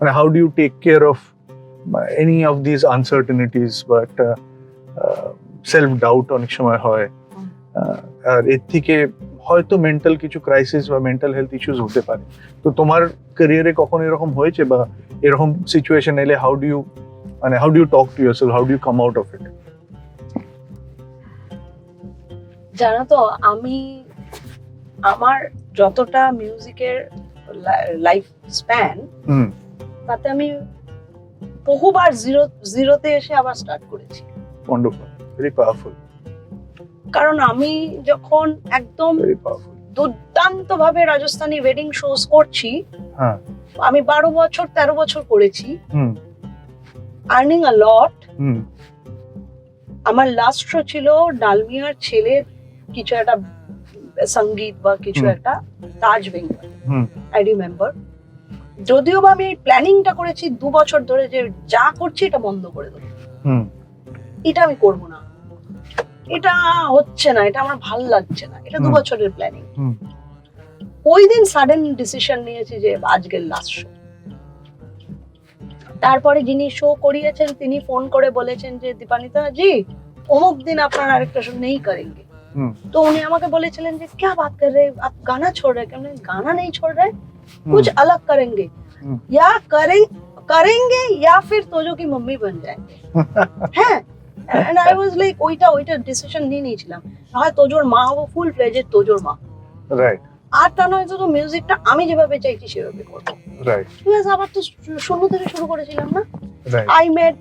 মানে how do you take care of any of this uncertainties বা একটা self doubt অনেক সময় হয়, আর এর থেকে হয়তো মেন্টাল কিছু ক্রাইসিস বা মেন্টাল হেলথ ইস্যুস হতে পারে। তো তোমার ক্যারিয়ারে কখনো এরকম হয়েছে বা এরকম সিচুয়েশন এলে how do you talk to yourself, how do you come out of it? জানো তো, আমি আমার যতটা মিউজিকের লাইফ স্প্যান, তাতে আমি বহুবার জিরোতে এসে আবার স্টার্ট করেছি। Wonderful, very powerful. কারণ আমি যখন একদম ভেরি পাওয়ারফুল। দুর্দান্ত ভাবে রাজস্থানি ওয়েডিং শোজ করছি, হ্যাঁ, আমি 13 বছর করেছি, আর্নিং আ লট। আমার লাস্ট শো ছিল ডালমিয়ার ছেলের কিছু একটা সঙ্গীত বা কিছু একটা, তাজ বেঙ্গল, আই রিমেম্বার। যদিও বা আমি প্ল্যানিংটা করেছি 2 বছর ধরে যে যা করছি এটা বন্ধ করে দেবো, এটা আমি করবো না, এটা হচ্ছে না, এটা আমার ভাল লাগছে না, এটা 2 বছরের প্ল্যানিং। ওই দিন সাডেন ডিসিশন নিয়েছি যে আজকের লাস্ট শো। তারপরে যিনি শো করিয়েছেন তিনি ফোন করে বলেছেন যে দীপানিতা জি অমুক দিন আপনার আরেকটা শো নেই করেंगे। तो उन्हें আমাকে বলেছিলেন যে क्या बात कर रहे आप, गाना छोड़ रहे? हमने गाना नहीं छोड़ रहे, कुछ अलग करेंगे या करेंगे या फिर तोजो की मम्मी बन जाएंगे। হ্যাঁ, and I was like ওইটা ডিসিশন নিয়েছিলাম, হয় তোজোর মা হবো, ফুল ফ্লেজেড তোজোর মা, রাইট। আর তা নয় তো মিউজিকটা আমি যেভাবে চাইছি সেভাবে করবো। রাইট। বিকজ আবার তো শূন্য থেকে শুরু করেছিলাম না। Right. I met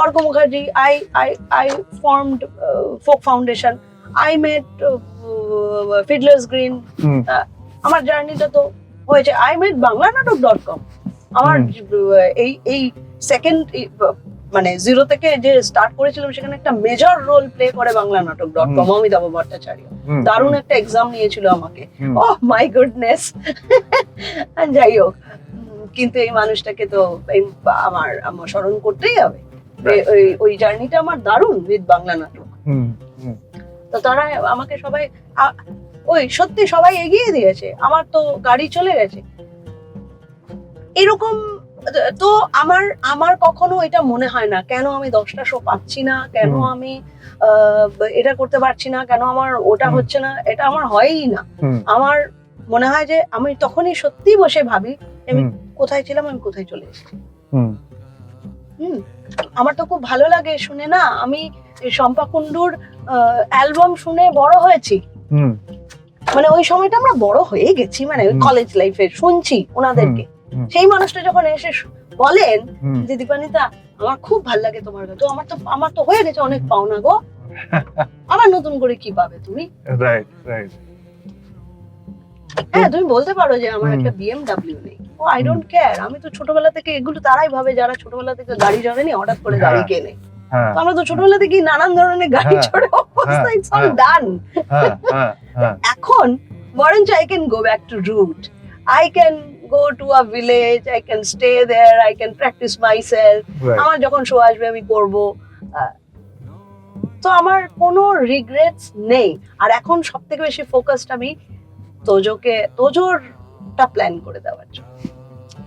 Orko Mukherjee, I formed folk foundation, I met Fiddler's Green, আমার জার্নিটা তো হয়েছে। I met banglanatok.com, আমার এই সেকেন্ড মানে জিরো থেকে যে স্টার্ট করেছিলাম সেখানে একটা মেজর রোল প্লে করে banglanatok.com, অমিতাভ ভট্টাচার্য দারুণ একটা এক্সাম নিয়েছিল আমাকে, ওহ মাই গুডনেস। যাই হোক, কিন্তু এই মানুষটাকে তো আমার স্মরণ করতেই হবে। ওই জার্নিটা আমার দারুণ উইথ বাংলা নাটক। তো তারা আমাকে সবাই ওই সত্যি সবাই এগিয়ে দিয়েছে, আমার তো গাড়ি চলে গেছে এরকম। তো আমার কখনো এটা মনে হয় না কেন আমি 10টা শো পাচ্ছি না, কেন আমি এটা করতে পারছি না, কেন আমার ওটা হচ্ছে না, এটা আমার হয়ই না। আমার মনে হয় যে আমি তখনই সত্যি বসে ভাবি আমি কোথায় ছিলাম, আমি কোথায় চলে এসেছি। আমার তো খুব ভালো লাগে শুনে না, আমি শম্পা কুন্ডুর অ্যালবাম শুনে বড় হয়েছি, মানে ওই সময়টা আমরা বড় হয়ে গেছি, মানে ওই কলেজ লাইফে শুনছি ওনাদেরকে। সেই মানুষটা যখন এসে বলেন যে দীপানিতা আমার খুব ভালো লাগে তোমার গান, তো আমার তো হয়ে গেছে অনেক পাওনা গো, আবার নতুন করে কি পাবে তুমি? Right, right. হ্যাঁ, তুমি বলতে পারো যে আমার একটা BMW নেই, ও আই ডোন্ট কেয়ার। আমি তো ছোটবেলা থেকে এগুলো তারাই ভাবে যারা ছোটবেলা থেকে গাড়ি চড়েনি, হঠাৎ করে গাড়ি কেনে। তো আমরা তো ছোটবেলা থেকে নানান ধরনের গাড়ি চড়ে অবস্থা, ইটস অল ডান। এখন বরঞ্চ I can go back to root, I can go to a village, I can stay there, I can practice myself. আমার যখন শো আসবে আমি করব। তো আমার কোনো রিগ্রেটস নেই। আর এখন সবথেকে বেশি ফোকাসড আমি তোজোরটা প্ল্যান করে দেওয়ার জন্য।